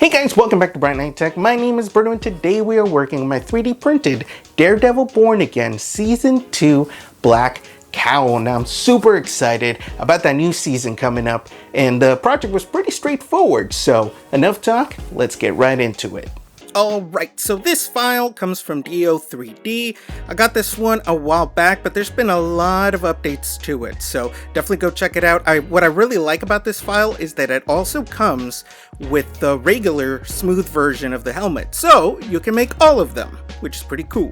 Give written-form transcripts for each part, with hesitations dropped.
Hey guys, welcome back to Bright Night Tech. My name is Berto and today we are working on my 3D printed Daredevil Born Again Season 2 Black Cowl. Now I'm super excited about that new season coming up and the project was pretty straightforward. So enough talk, let's get right into it. Alright, so this file comes from Do3D. I got this one a while back, but there's been a lot of updates to it, so definitely go check it out. What I really like about this file is that it also comes with the regular smooth version of the helmet, so you can make all of them, which is pretty cool.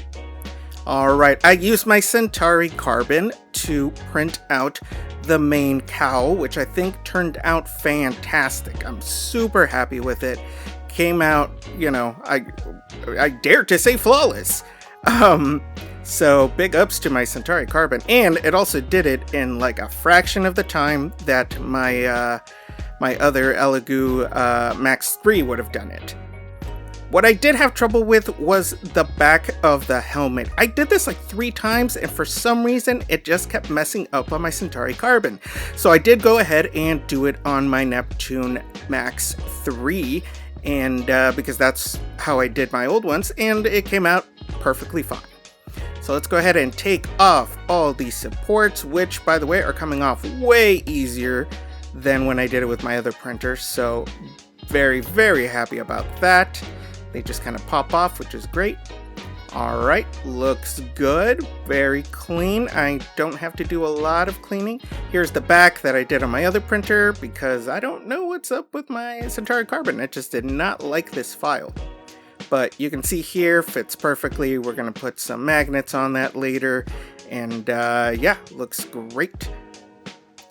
Alright, I used my Centauri carbon to print out the main cowl, which I think turned out fantastic. I'm super happy with it. Came out, you know, I dare to say flawless. So big ups to my Centauri carbon, and it also did it in like a fraction of the time that my my other elegoo Max 3 would have done it. What I did have trouble with was the back of the helmet. I did this like 3 times and for some reason it just kept messing up on my Centauri carbon. So I did go ahead and do it on my Neptune Max 3. And because that's how I did my old ones, and it came out perfectly fine. So let's go ahead and take off all these supports, which by the way are coming off way easier than when I did it with my other printer. So very, very happy about that. They just kind of pop off, which is great. Alright, looks good, very clean. I don't have to do a lot of cleaning. Here's the back that I did on my other printer because I don't know what's up with my Centauri carbon. It just did not like this file. But you can see here, fits perfectly. We're going to put some magnets on that later. And yeah, looks great.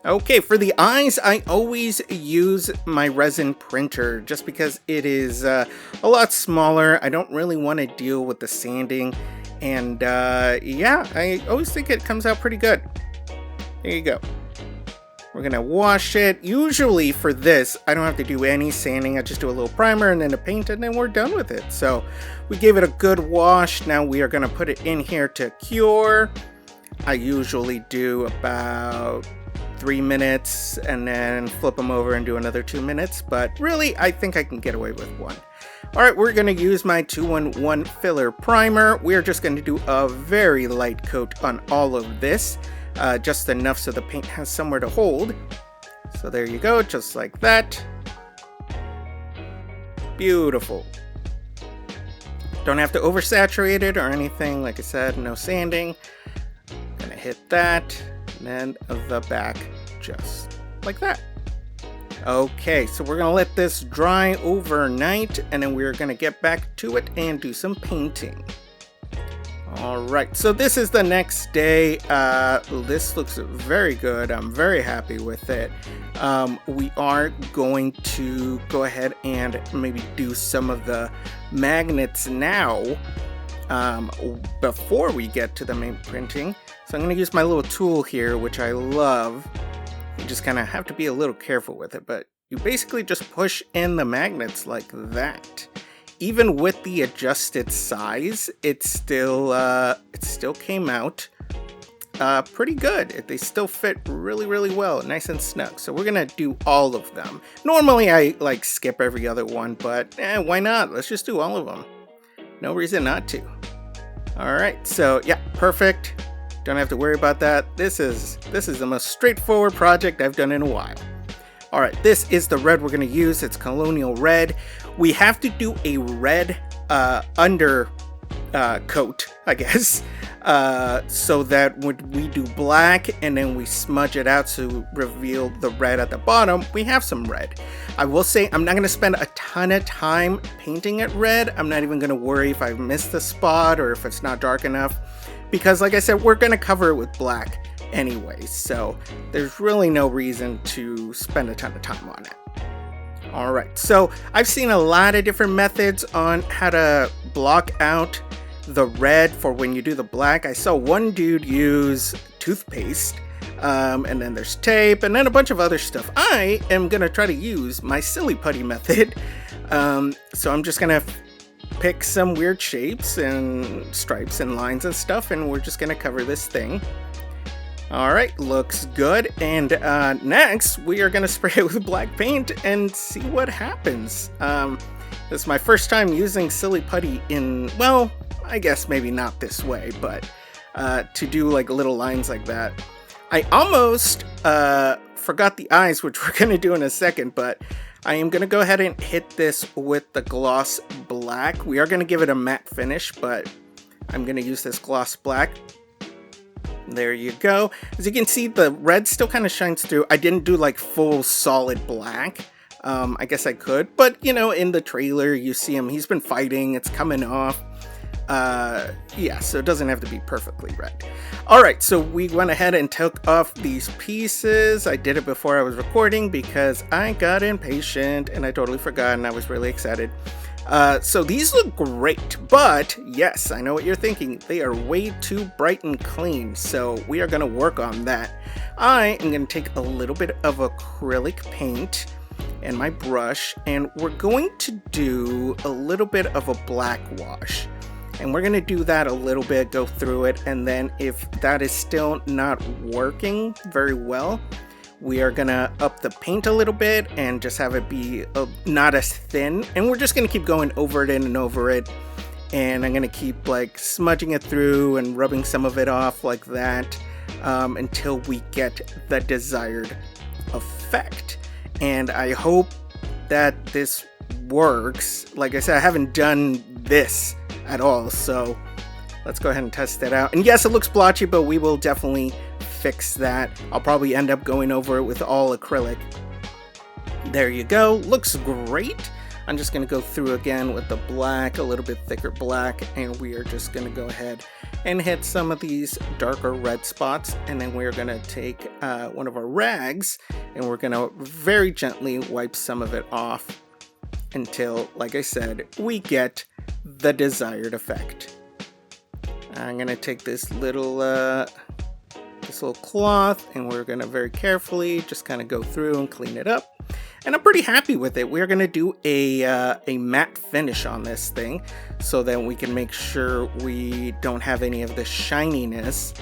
Okay, for the eyes, I always use my resin printer just because it is a lot smaller. I don't really want to deal with the sanding. And yeah, I always think it comes out pretty good. There you go. We're going to wash it. Usually for this, I don't have to do any sanding. I just do a little primer and then a paint and then we're done with it. So we gave it a good wash. Now we are going to put it in here to cure. I usually do about 3 minutes and then flip them over and do another 2 minutes, but really I think I can get away with 1. Alright, we're going to use my 2-in-1 filler primer. We're just going to do a very light coat on all of this, just enough so the paint has somewhere to hold. So there you go, just like that. Beautiful. Don't have to oversaturate it or anything. Like I said, no sanding. Gonna hit that. And then the back, just like that. Okay, so we're gonna let this dry overnight and then we're gonna get back to it and do some painting. Alright, so this is the next day. This looks very good. I'm very happy with it. We are going to go ahead and maybe do some of the magnets now before we get to the main printing. So I'm going to use my little tool here, which I love. You just kind of have to be a little careful with it, but you basically just push in the magnets like that. Even with the adjusted size, it still came out pretty good. They still fit really, really well, nice and snug. So we're going to do all of them. Normally I like skip every other one, but why not? Let's just do all of them. No reason not to. All right, so yeah, perfect. Don't have to worry about that. This is the most straightforward project I've done in a while. All right, this is the red we're going to use. It's Colonial Red. We have to do a red under coat, I guess, so that when we do black and then we smudge it out to reveal the red at the bottom, we have some red. I will say I'm not going to spend a ton of time painting it red. I'm not even going to worry if I missed a spot or if it's not dark enough. Because like I said, we're going to cover it with black anyway, so there's really no reason to spend a ton of time on it. Alright, so I've seen a lot of different methods on how to block out the red for when you do the black. I saw one dude use toothpaste, and then there's tape, and then a bunch of other stuff. I am going to try to use my silly putty method, so I'm just going to pick some weird shapes and stripes and lines and stuff, and we're just going to cover this thing. All right, looks good. And next, we are gonna spray it with black paint and see what happens. This is my first time using Silly Putty in, well, I guess maybe not this way, but to do like little lines like that. I almost forgot the eyes, which we're gonna do in a second, but I am gonna go ahead and hit this with the gloss black. We are gonna give it a matte finish, but I'm gonna use this gloss black. There you go. As you can see, the red still kind of shines through. I didn't do like full solid black. I guess I could, but you know, in the trailer, you see him, he's been fighting, it's coming off. Yeah, so it doesn't have to be perfectly red. All right, so we went ahead and took off these pieces. I did it before I was recording because I got impatient and I totally forgot and I was really excited. So these look great, but yes, I know what you're thinking. They are way too bright and clean, so we are going to work on that. I am going to take a little bit of acrylic paint and my brush, and we're going to do a little bit of a black wash. And we're going to do that a little bit, go through it, and then if that is still not working very well, we are gonna up the paint a little bit and just have it be not as thin. And we're just gonna keep going over it and over it. And I'm gonna keep like smudging it through and rubbing some of it off like that until we get the desired effect. And I hope that this works. Like I said, I haven't done this at all, so let's go ahead and test that out. And yes, it looks blotchy, but we will definitely fix that. I'll probably end up going over it with all acrylic. There you go, looks great. I'm just gonna go through again with the black, a little bit thicker black, and we are just gonna go ahead and hit some of these darker red spots, and then we're gonna take one of our rags and we're gonna very gently wipe some of it off until, like I said, we get the desired effect. I'm gonna take this little cloth and we're gonna very carefully just kind of go through and clean it up. And I'm pretty happy with it. We're gonna do a matte finish on this thing so that we can make sure we don't have any of the shininess.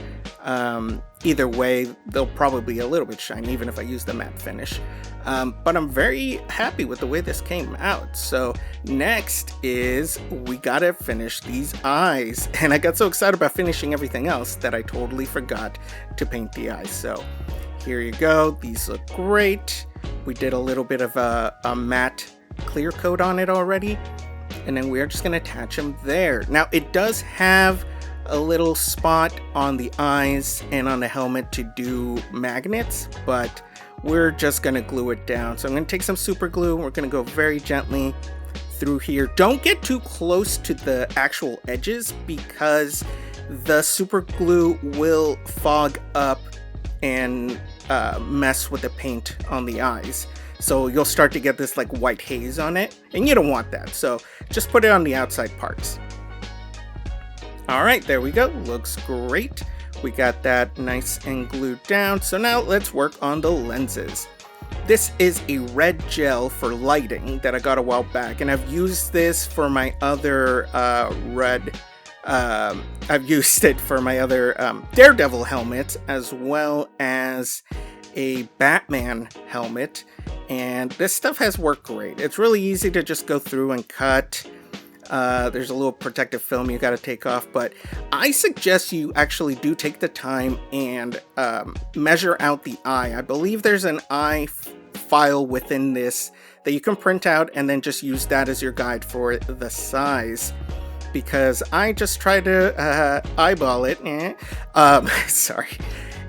Either way, they'll probably be a little bit shiny even if I use the matte finish. But I'm very happy with the way this came out. So next is we gotta finish these eyes. And I got so excited about finishing everything else that I totally forgot to paint the eyes. So here you go. These look great. We did a little bit of a matte clear coat on it already. And then we're just gonna attach them there. Now it does have a little spot on the eyes and on the helmet to do magnets, but we're just gonna glue it down. So I'm gonna take some super glue and we're gonna go very gently through here. Don't get too close to the actual edges because the super glue will fog up and mess with the paint on the eyes. So you'll start to get this like white haze on it, and you don't want that. So just put it on the outside parts. All right, there we go. Looks great. We got that nice and glued down. So now let's work on the lenses. This is a red gel for lighting that I got a while back, and I've used this for my other I've used it for my other Daredevil helmet as well as a Batman helmet, and this stuff has worked great. It's really easy to just go through and cut. There's a little protective film you got to take off, but I suggest you actually do take the time and measure out the eye. I believe there's an eye file within this that you can print out and then just use that as your guide for the size, because I just tried to eyeball it. Sorry.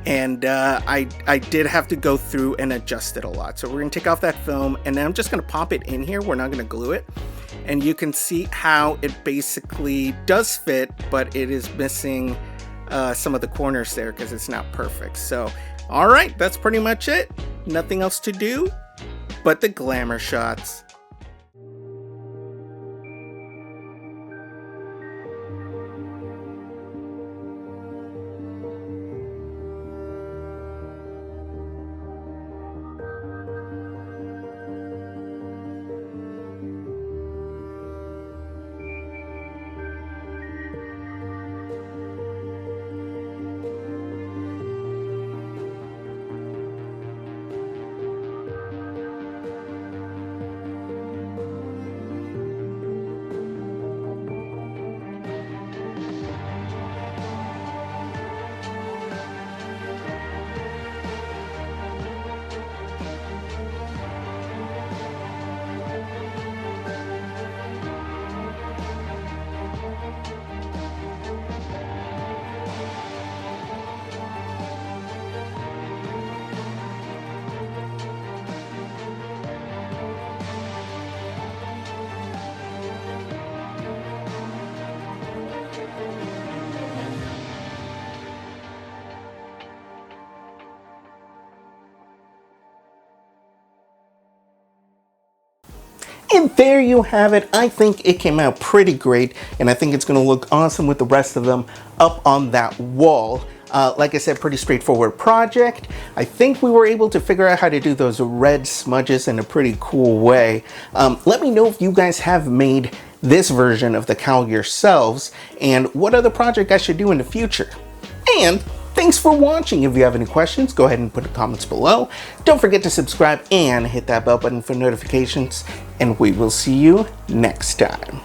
And I did have to go through and adjust it a lot. So we're going to take off that film, and then I'm just going to pop it in here. We're not going to glue it. And you can see how it basically does fit, but it is missing some of the corners there because it's not perfect. So, all right, that's pretty much it. Nothing else to do but the glamour shots. And there you have it. I think it came out pretty great, and I think it's going to look awesome with the rest of them up on that wall. Like I said, pretty straightforward project. I think we were able to figure out how to do those red smudges in a pretty cool way. Let me know if you guys have made this version of the cowl yourselves, and what other project I should do in the future. And thanks for watching. If you have any questions, go ahead and put the comments below. Don't forget to subscribe and hit that bell button for notifications, and we will see you next time.